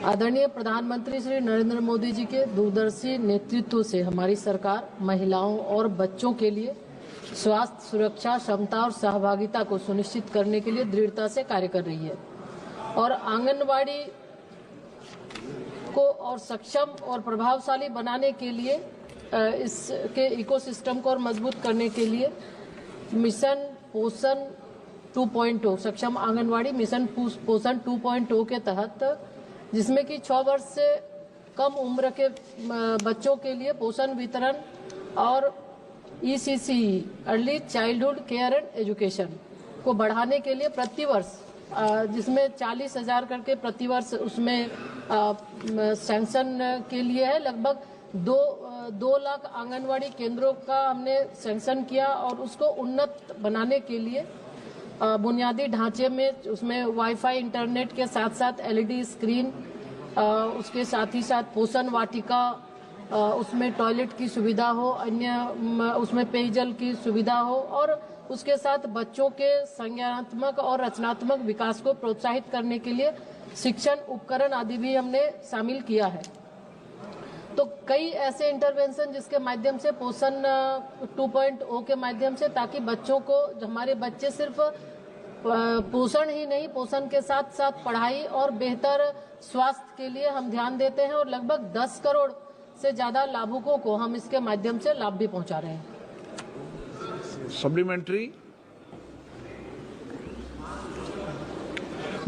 आदरणीय प्रधानमंत्री श्री नरेंद्र मोदी जी के दूरदर्शी नेतृत्व से हमारी सरकार महिलाओं और बच्चों के लिए स्वास्थ्य, सुरक्षा, क्षमता और सहभागिता को सुनिश्चित करने के लिए दृढ़ता से कार्य कर रही है और आंगनवाड़ी को और सक्षम और प्रभावशाली बनाने के लिए इसके इकोसिस्टम को और मजबूत करने के लिए मिशन पोषण 2.0 सक्षम आंगनवाड़ी मिशन पोषण 2.0 के तहत, जिसमें कि 6 वर्ष से कम उम्र के बच्चों के लिए पोषण वितरण और ECC early childhood care and education को बढ़ाने के लिए प्रतिवर्ष जिसमें 40,000 करके प्रतिवर्ष उसमें सैंक्शन के लिए है। लगभग 2 लाख आंगनवाड़ी केंद्रों का हमने सैंक्शन किया और उसको उन्नत बनाने के लिए बुनियादी ढांचे में उसमें वाईफाई इंटरनेट के साथ साथ LED स्क्रीन, उसके साथ ही साथ पोषण वाटिका, उसमें टॉयलेट की सुविधा हो, अन्य उसमें पेयजल की सुविधा हो और उसके साथ बच्चों के संज्ञानात्मक और रचनात्मक विकास को प्रोत्साहित करने के लिए शिक्षण उपकरण आदि भी हमने शामिल किया है। तो कई ऐसे इंटरवेंशन जिसके माध्यम से पोषण 2.0 के माध्यम से, ताकि बच्चों को, हमारे बच्चे सिर्फ पोषण ही नहीं, पोषण के साथ साथ पढ़ाई और बेहतर स्वास्थ्य के लिए हम ध्यान देते हैं और लगभग 10 करोड़ से ज्यादा लाभुकों को हम इसके माध्यम से लाभ भी पहुंचा रहे हैं। सप्लीमेंट्री।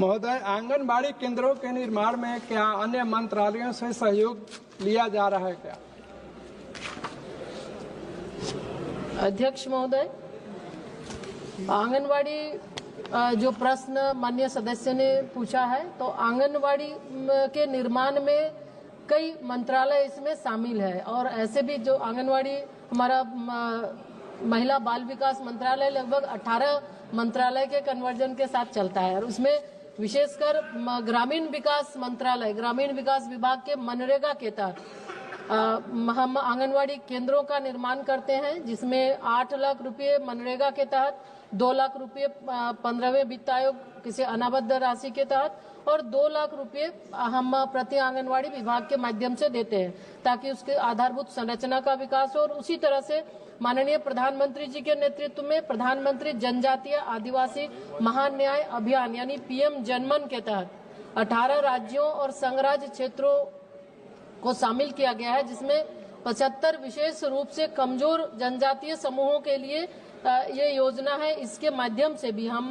महोदय, आंगनबाड़ी केंद्रों के निर्माण में क्या अन्य मंत्रालयों से सहयोग लिया जा रहा है क्या? अध्यक्ष महोदय, आंगनवाड़ी जो प्रश्न माननीय सदस्य ने पूछा है, तो आंगनवाड़ी के निर्माण में कई मंत्रालय इसमें शामिल है और ऐसे भी जो आंगनवाड़ी हमारा महिला बाल विकास मंत्रालय लगभग 18 मंत्रालय के कन्वर्जन के साथ चलता है और उसमें विशेषकर ग्रामीण विकास मंत्रालय, ग्रामीण विकास विभाग के मनरेगा के तहत हम आंगनवाड़ी केंद्रों का निर्माण करते हैं, जिसमें 8 लाख रुपए मनरेगा के तहत, 2 लाख रुपए 15वें वित्त आयोग किसी अनाबद्ध राशि के तहत और 2 लाख रुपए हम प्रति आंगनवाड़ी विभाग के माध्यम से देते हैं ताकि उसके आधारभूत संरचना का विकास हो। और उसी तरह से माननीय प्रधानमंत्री जी के नेतृत्व में प्रधानमंत्री जनजातीय आदिवासी महान्याय अभियान यानी PM जनमन के तहत 18 राज्यों और संघराज्य क्षेत्रों को शामिल किया गया है, जिसमें 75 विशेष रूप से कमजोर जनजातीय समूहों के लिए ये योजना है। इसके माध्यम से भी हम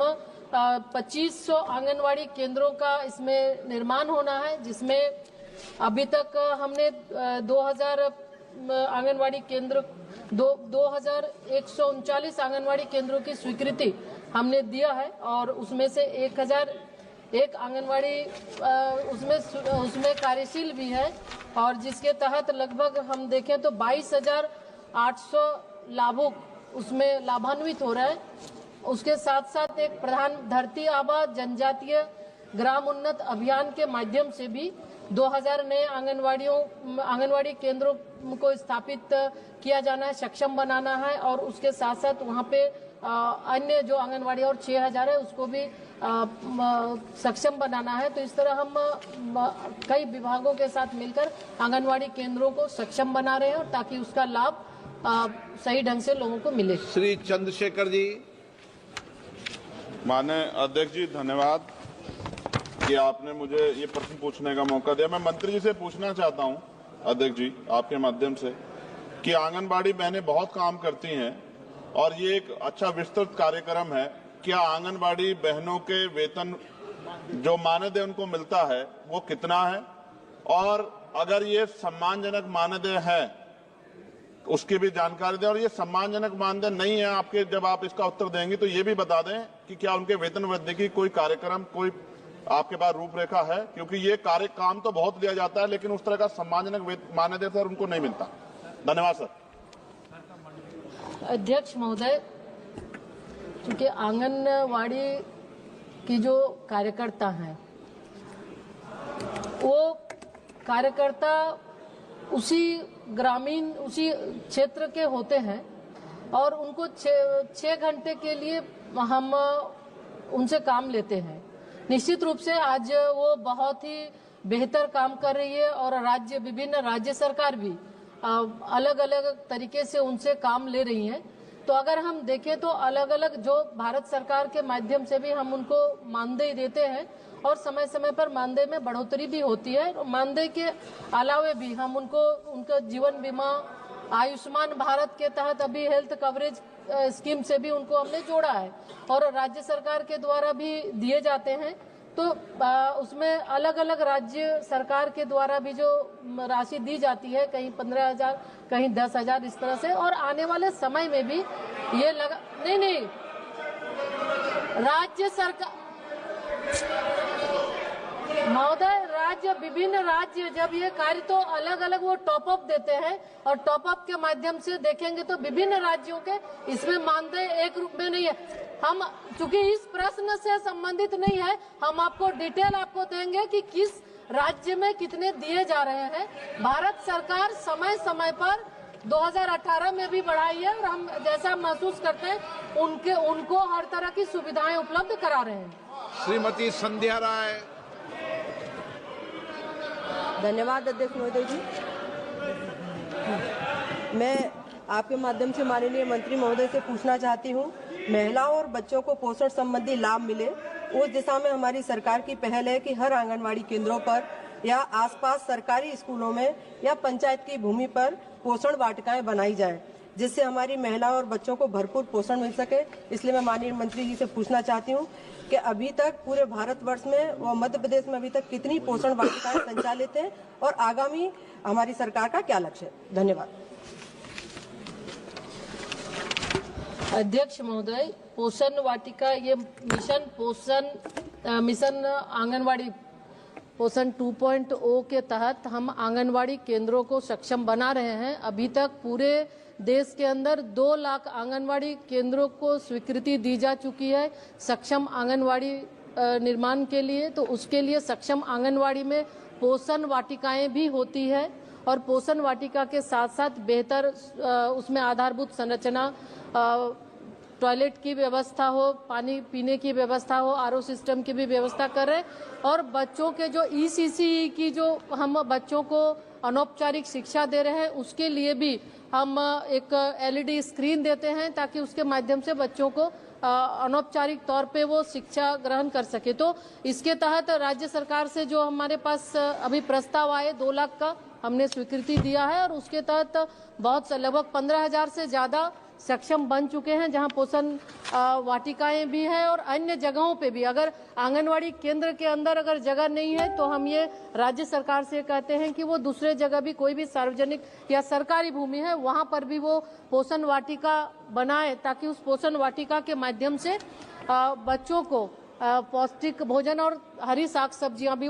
2500 आंगनवाड़ी केंद्रों का इसमें निर्माण होना है, जिसमें अभी तक हमने 2000 आंगनवाड़ी केंद्र 2139 आंगनवाड़ी केंद्रों की स्वीकृति हमने दिया है और उसमें से 1001 आंगनवाड़ी उसमें कार्यशील भी है और जिसके तहत लगभग हम देखें तो 22,800 लाभुक उसमें लाभान्वित हो रहे हैं। उसके साथ साथ एक प्रधान धरती आबा जनजातीय ग्राम उन्नत अभियान के माध्यम से भी 2000 नए आंगनवाड़ी केंद्रों को स्थापित किया जाना है, सक्षम बनाना है और उसके साथ साथ वहाँ पे अन्य जो आंगनवाड़ी और 6000 है उसको भी सक्षम बनाना है। तो इस तरह हम कई विभागों के साथ मिलकर आंगनवाड़ी केंद्रों को सक्षम बना रहे हैं और ताकि उसका लाभ सही ढंग से लोगों को मिले। श्री चंद्रशेखर जी। माननीय अध्यक्ष जी, धन्यवाद कि आपने मुझे ये प्रश्न पूछने का मौका दिया। मैं मंत्री जी से पूछना चाहता हूं अध्यक्ष जी आपके माध्यम से कि आंगनबाड़ी बहनें बहुत काम करती हैं और ये एक अच्छा विस्तृत कार्यक्रम है। क्या आंगनबाड़ी बहनों के वेतन जो मानदेय उनको मिलता है वो कितना है, और अगर ये सम्मानजनक मानदेय है उसकी भी जानकारी दें, और ये सम्मानजनक मानदेय नहीं है आपके, जब आप इसका उत्तर देंगे तो ये भी बता दें कि क्या उनके वेतन वृद्धि की कोई कार्यक्रम, कोई आपके पास रूपरेखा है, क्योंकि ये काम तो बहुत दिया जाता है लेकिन उस तरह का सम्मानजनक मानदेय सर उनको नहीं मिलता। धन्यवाद सर। अध्यक्ष महोदय, क्योंकि आंगनवाड़ी की जो कार्यकर्ता हैं वो कार्यकर्ता उसी क्षेत्र के होते हैं और उनको 6 घंटे के लिए हम उनसे काम लेते हैं। निश्चित रूप से आज वो बहुत ही बेहतर काम कर रही है और विभिन्न राज्य सरकार भी अलग अलग तरीके से उनसे काम ले रही हैं। तो अगर हम देखें तो अलग अलग जो भारत सरकार के माध्यम से भी हम उनको मानदेय देते हैं और समय समय पर मानदेय में बढ़ोतरी भी होती है। मानदेय के अलावे भी हम उनको उनका जीवन बीमा, आयुष्मान भारत के तहत अभी हेल्थ कवरेज स्कीम से भी उनको हमने जोड़ा है और राज्य सरकार के द्वारा भी दिए जाते हैं। तो उसमें अलग अलग राज्य सरकार के द्वारा भी जो राशि दी जाती है, कहीं 15,000 कहीं 10,000 इस तरह से, और आने वाले समय में भी ये लगा नहीं राज्य सरकार महोदय विभिन्न राज्य जब ये कार्य तो अलग अलग वो टॉप अप देते हैं और टॉप अप के माध्यम से देखेंगे तो विभिन्न राज्यों के इसमें मानदेय एक रूप में नहीं है। हम चूंकि इस प्रश्न से संबंधित नहीं है, हम आपको डिटेल आपको देंगे कि किस राज्य में कितने दिए जा रहे हैं। भारत सरकार समय समय पर 2018 में भी बढ़ाई है और हम जैसा महसूस करते हैं उनको हर तरह की सुविधाएं उपलब्ध करा रहे हैं। श्रीमती संध्या राय। धन्यवाद अध्यक्ष महोदय जी। मैं आपके माध्यम से माननीय मंत्री महोदय से पूछना चाहती हूँ, महिलाओं और बच्चों को पोषण संबंधी लाभ मिले उस दिशा में हमारी सरकार की पहल है कि हर आंगनवाड़ी केंद्रों पर या आसपास सरकारी स्कूलों में या पंचायत की भूमि पर पोषण वाटिकाएं बनाई जाएं, जिससे हमारी महिलाओं और बच्चों को भरपूर पोषण मिल सके। इसलिए मैं माननीय मंत्री जी से पूछना चाहती हूँ कि अभी तक पूरे भारतवर्ष में व मध्य प्रदेश में अभी तक कितनी पोषण वाटिकाएं संचालित हैं और आगामी हमारी सरकार का क्या लक्ष्य है। धन्यवाद। अध्यक्ष महोदय, पोषण वाटिका ये मिशन आंगनवाड़ी पोषण 2.0 के तहत हम आंगनवाड़ी केंद्रों को सक्षम बना रहे हैं। अभी तक पूरे देश के अंदर 2 लाख आंगनवाड़ी केंद्रों को स्वीकृति दी जा चुकी है सक्षम आंगनवाड़ी निर्माण के लिए। तो उसके लिए सक्षम आंगनवाड़ी में पोषण वाटिकाएं भी होती है और पोषण वाटिका के साथ साथ बेहतर उसमें आधारभूत संरचना, टॉयलेट की व्यवस्था हो, पानी पीने की व्यवस्था हो, आरओ सिस्टम की भी व्यवस्था कर रहे हैं और बच्चों के जो ईसीसी की जो हम बच्चों को अनौपचारिक शिक्षा दे रहे हैं उसके लिए भी हम एक एलईडी स्क्रीन देते हैं ताकि उसके माध्यम से बच्चों को अनौपचारिक तौर पे वो शिक्षा ग्रहण कर सके। तो इसके तहत राज्य सरकार से जो हमारे पास अभी प्रस्ताव आए 2 लाख का हमने स्वीकृति दिया है और उसके तहत बहुत लगभग 15,000 से ज्यादा सक्षम बन चुके हैं, जहां पोषण वाटिकाएं भी हैं और अन्य जगहों पे भी। अगर आंगनवाड़ी केंद्र के अंदर अगर जगह नहीं है तो हम ये राज्य सरकार से कहते हैं कि वो दूसरे जगह भी कोई भी सार्वजनिक या सरकारी भूमि है वहां पर भी वो पोषण वाटिका बनाए ताकि उस पोषण वाटिका के माध्यम से बच्चों को पौष्टिक भोजन और हरी साग सब्जियां भी